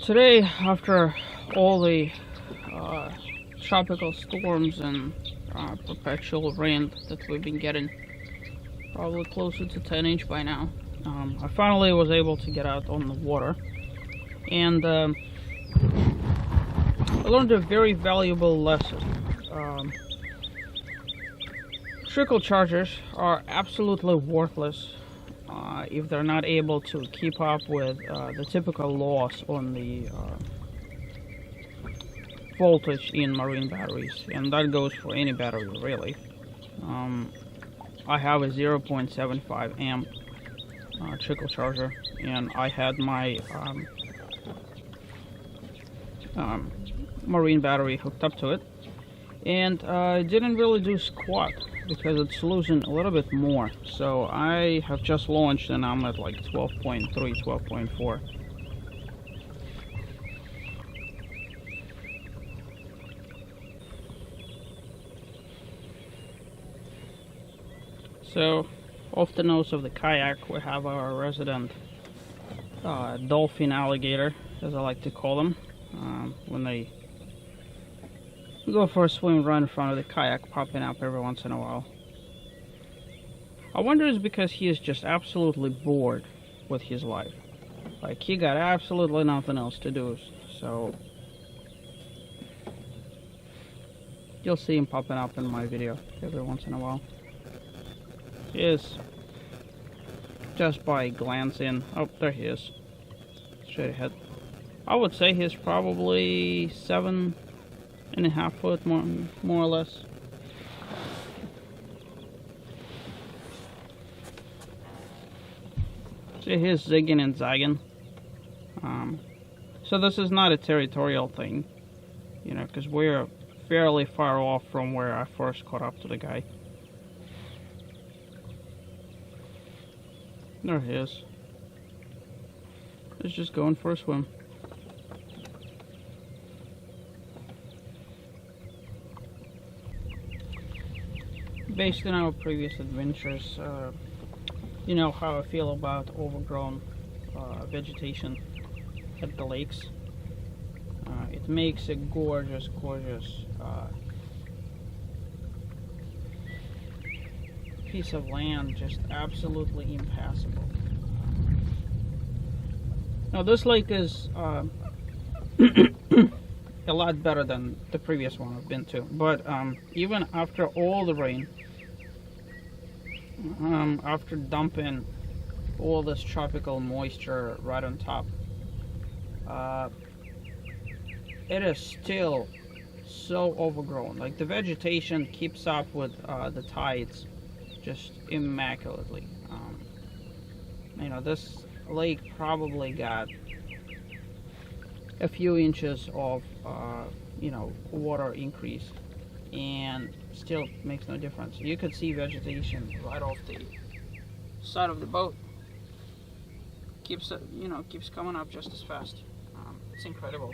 Today, after all the tropical storms and perpetual rain that we've been getting, probably closer to 10 inch by now, I finally was able to get out on the water, and I learned a very valuable lesson. Trickle chargers are absolutely worthless if they're not able to keep up with the typical loss on the voltage in marine batteries, and that goes for any battery really. I have a 0.75 amp trickle charger, and I had my marine battery hooked up to it, and it didn't really do squat because it's losing a little bit more. So I have just launched and I'm at like 12.3, 12.4. So off the nose of the kayak we have our resident dolphin alligator, as I like to call them, when they go for a swim right in front of the kayak, popping up every once in a while. I wonder it's because he is just absolutely bored with his life. Like, he got absolutely nothing else to do, so you'll see him popping up in my video every once in a while. He is, just by glancing, oh, there he is, straight ahead. I would say he's probably 7.5 foot, more or less. See, he's zigging and zagging. So this is not a territorial thing, you know, because we're fairly far off from where I first caught up to the guy. There he is. He's just going for a swim. Based on our previous adventures, you know how I feel about overgrown vegetation at the lakes. It makes a gorgeous, gorgeous piece of land just absolutely impassable. Now this lake is a lot better than the previous one I've been to, but even after all the rain, after dumping all this tropical moisture right on top, it is still so overgrown. Like, the vegetation keeps up with the tides just immaculately. You know, this lake probably got a few inches of you know, water increase, and still makes no difference. You could see vegetation right off the side of the boat. Keeps coming up just as fast. It's incredible.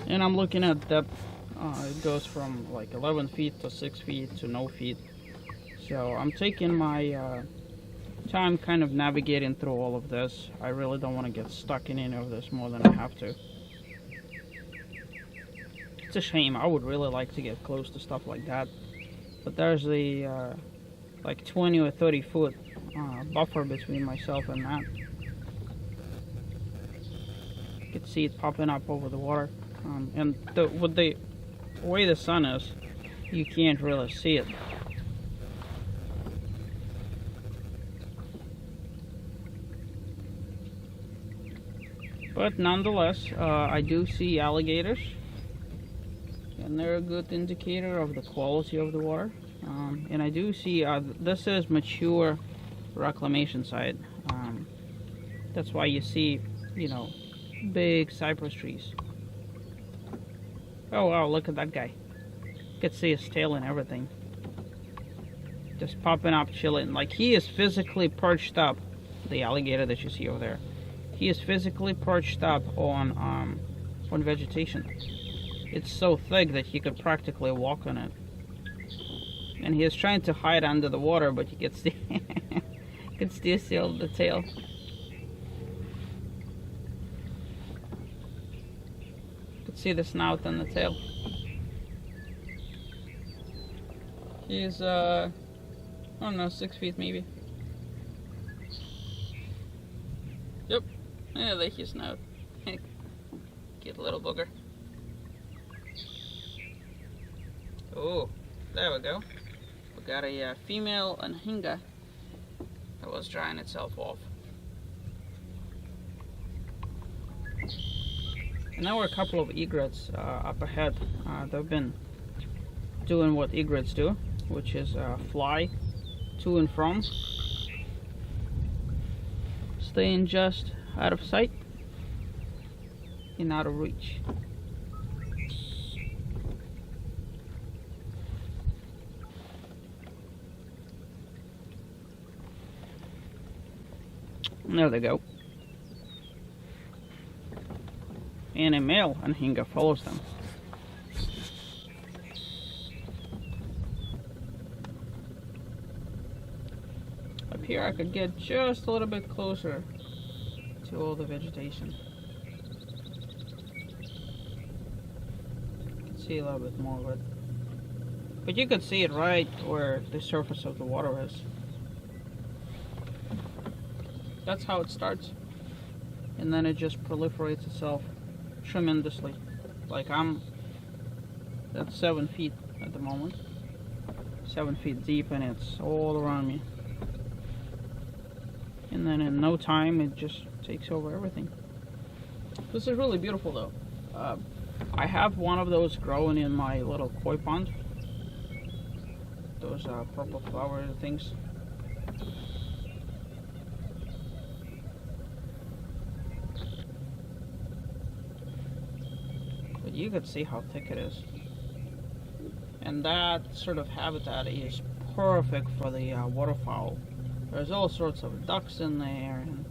And I'm looking at depth. It goes from like 11 feet to 6 feet to no feet. So I'm taking my time kind of navigating through all of this. I really don't want to get stuck in any of this more than I have to. It's a shame. I would really like to get close to stuff like that, but there's the like 20 or 30 foot buffer between myself and that. You can see it popping up over the water, and with the way the sun is, you can't really see it. But nonetheless, I do see alligators, and they're a good indicator of the quality of the water. And I do see this is mature reclamation site. That's why you see, you know, big cypress trees. Oh wow, look at that guy. You can see his tail and everything. Just popping up, chilling. Like, he is physically perched up, the alligator that you see over there. He is physically perched up on vegetation. It's so thick that he could practically walk on it. And he is trying to hide under the water, but you can still see the tail. see the snout and the tail. He's, I don't know, 6 feet maybe. Yep. Yeah, there's his snout. Cute little booger. Oh, there we go. We got a female anhinga that was drying itself off. And now we're a couple of egrets up ahead. They've been doing what egrets do, which is fly to and from, staying just out of sight and out of reach. There they go. And a male anhinga follows them. Up here I could get just a little bit closer to all the vegetation. You can see a little bit more of it. But you could see it right where the surface of the water is. That's how it starts. And then it just proliferates itself tremendously. Like I'm at 7 feet at the moment. 7 feet deep, and it's all around me. And then in no time it just takes over everything. This is really beautiful though. I have one of those growing in my little koi pond. Those purple flower things. But you could see how thick it is. And that sort of habitat is perfect for the waterfowl. There's all sorts of ducks in there. And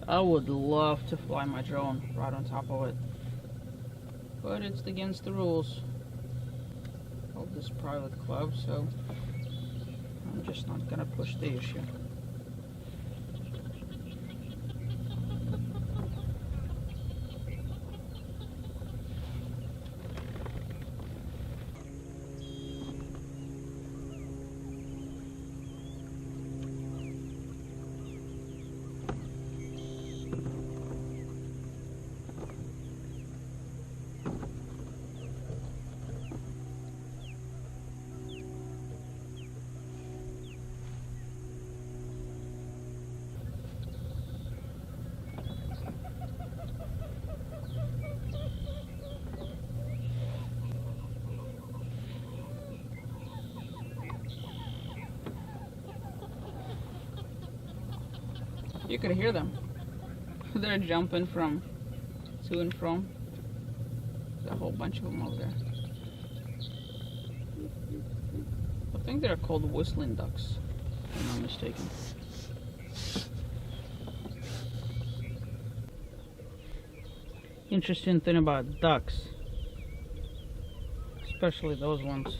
I would love to fly my drone right on top of it. But it's against the rules of this private club, so I'm just not gonna push the issue. You could hear them. They're jumping from to and from. There's a whole bunch of them over there. I think they're called whistling ducks, if I'm not mistaken. Interesting thing about ducks, especially those ones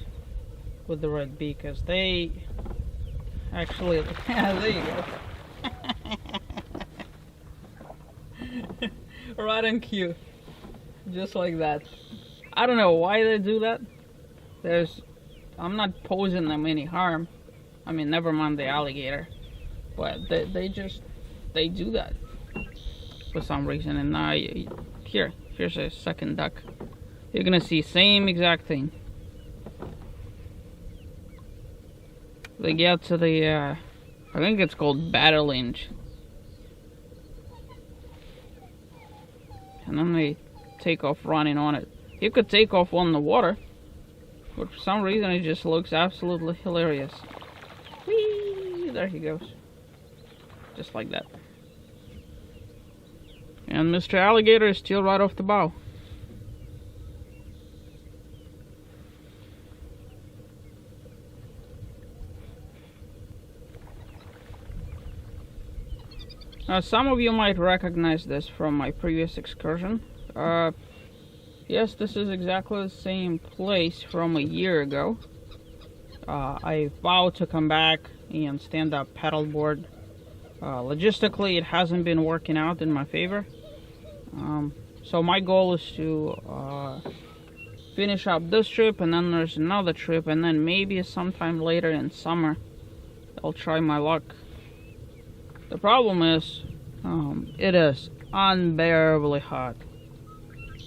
with the red beak, is they actually, yeah, there you go. Right on cue, just like that. I don't know why they do that. I'm not posing them any harm. I mean, never mind the alligator, but they do that for some reason. And now here's a second duck. You're gonna see same exact thing. They get to the I think it's called battle inch. And then they take off running on it. You could take off on the water, but for some reason it just looks absolutely hilarious. Whee! There he goes. Just like that. And Mr. Alligator is still right off the bow. Now, some of you might recognize this from my previous excursion. Yes, this is exactly the same place from a year ago. I vowed to come back and stand up paddleboard Logistically, it hasn't been working out in my favor. So my goal is to finish up this trip, and then there's another trip, and then maybe sometime later in summer I'll try my luck. The problem is it is unbearably hot,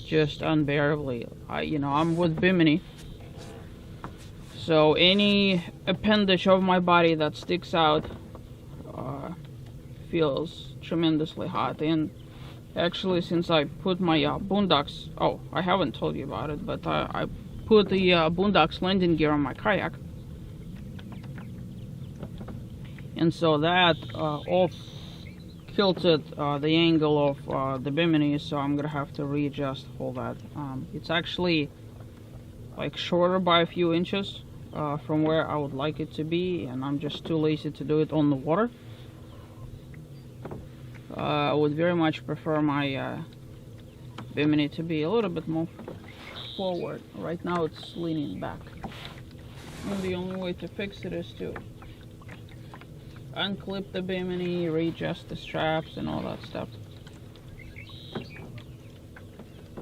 just unbearably. I'm with Bimini, so any appendage of my body that sticks out feels tremendously hot. And actually, since I put my Boondocks, I haven't told you about it, but I put the Boondocks landing gear on my kayak, and so that off tilted the angle of the Bimini, so I'm gonna have to readjust all that. It's actually like shorter by a few inches from where I would like it to be, and I'm just too lazy to do it on the water. I would very much prefer my Bimini to be a little bit more forward. Right now it's leaning back. And the only way to fix it is to unclip the Bimini, readjust the straps and all that stuff.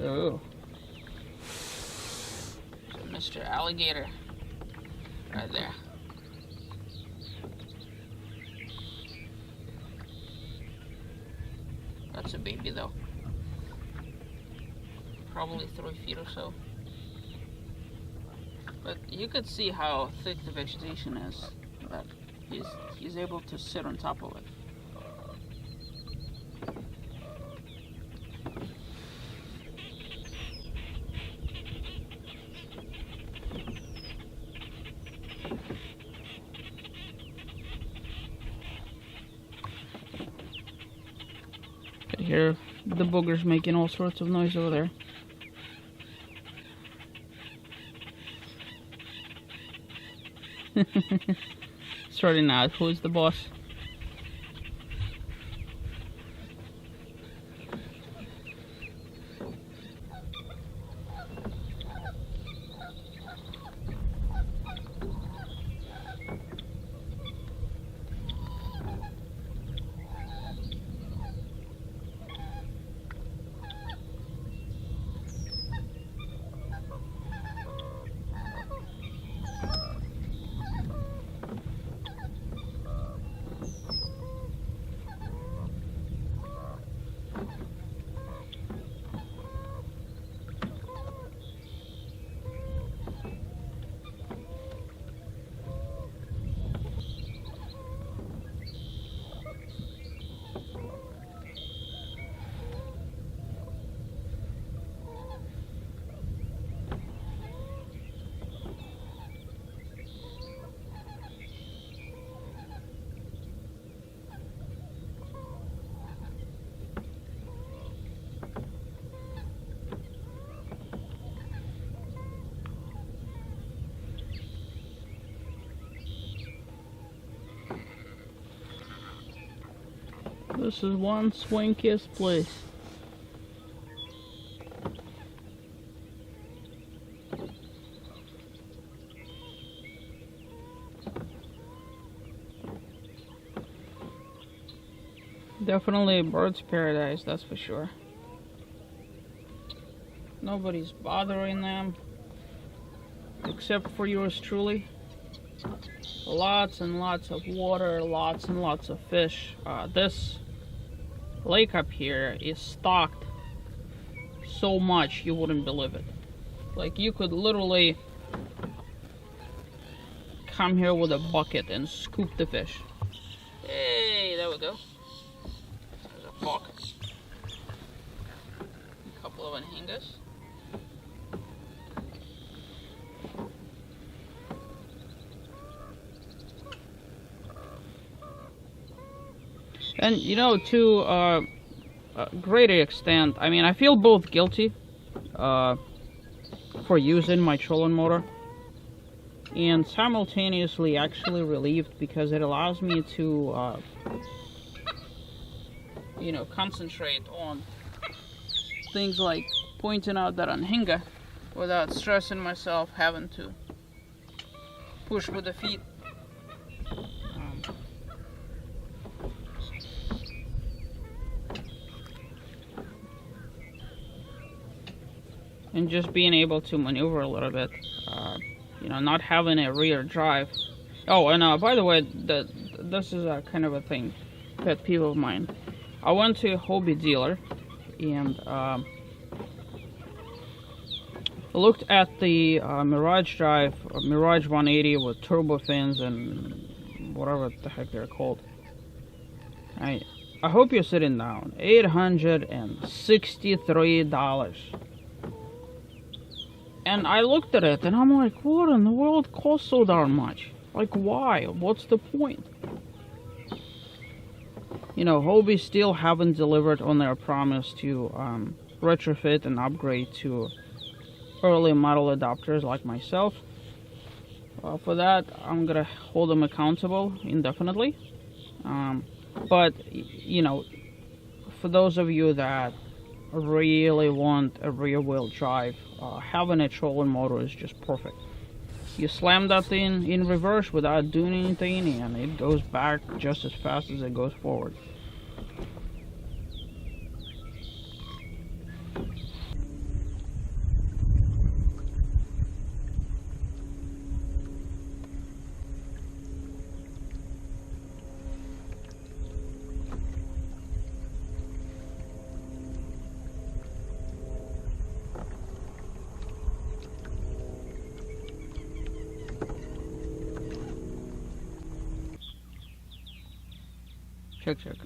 Oh. So Mr. Alligator right there. That's a baby though. Probably 3 feet or so. But you could see how thick the vegetation is, that he's able to sit on top of it. Could hear the boogers making all sorts of noise over there. Starting out, who's the boss? This is one swankiest place. Definitely a bird's paradise, that's for sure. Nobody's bothering them, except for yours truly. Lots and lots of water, lots and lots of fish. This lake up here is stocked so much you wouldn't believe it. Like, you could literally come here with a bucket and scoop the fish. Hey, there we go. There's a hawk. A couple of anhingas. And to a greater extent, I mean, I feel both guilty for using my trolling motor, and simultaneously actually relieved, because it allows me to concentrate on things like pointing out that anhinga without stressing myself having to push with the feet. and just being able to maneuver a little bit. You know, not having a rear drive. Oh, and by the way, this is a kind of a thing, pet peeve of mine. I went to a Hobie dealer and looked at the Mirage Drive, Mirage 180 with turbo fins and whatever the heck they're called. I hope you're sitting down. $863. And I looked at it and I'm like, what in the world costs so darn much? Like, why? What's the point? You know, Hobie still haven't delivered on their promise to retrofit and upgrade to early model adopters like myself. For that, I'm gonna hold them accountable indefinitely. But, you know, for those of you that really want a rear-wheel drive, having a trolling motor is just perfect. You slam that thing in reverse without doing anything, and it goes back just as fast as it goes forward. Check, check.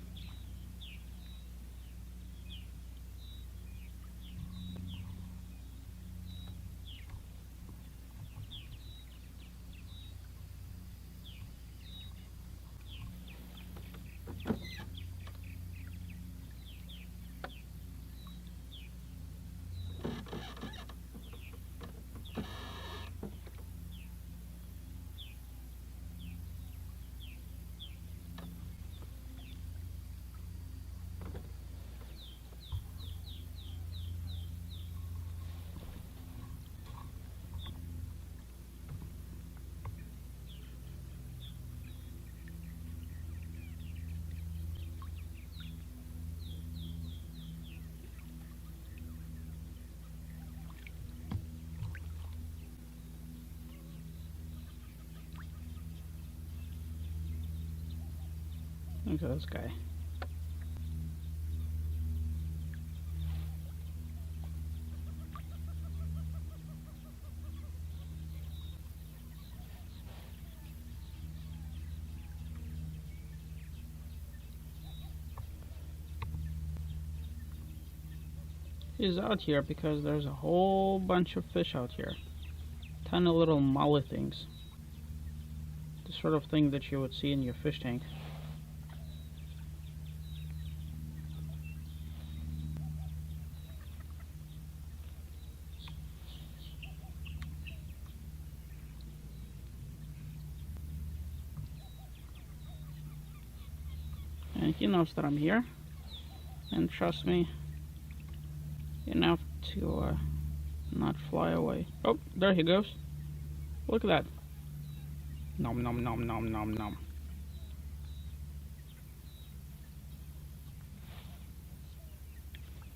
Look at this guy. He's out here because there's a whole bunch of fish out here. Tiny little molly things. The sort of thing that you would see in your fish tank. And he knows that I'm here. And trust me, enough to not fly away. Oh, there he goes. Look at that. Nom nom nom nom nom nom.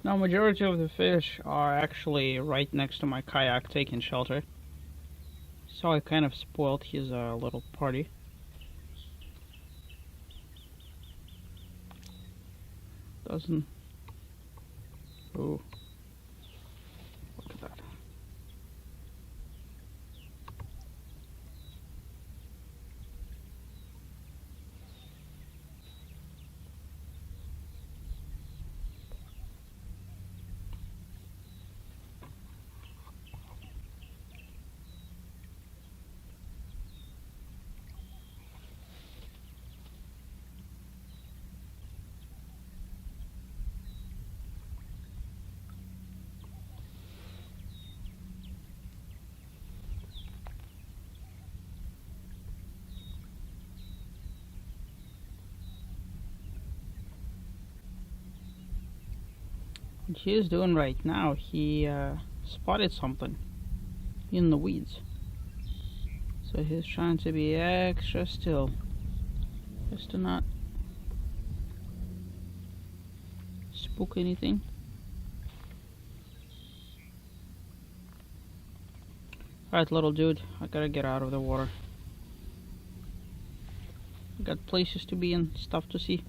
Now, majority of the fish are actually right next to my kayak taking shelter. So I kind of spoiled his little party. Doesn't... Ooh. Look at that. What he is doing right now, he spotted something in the weeds. So he's trying to be extra still, just to not spook anything. Alright, little dude, I gotta get out of the water. I got places to be and stuff to see.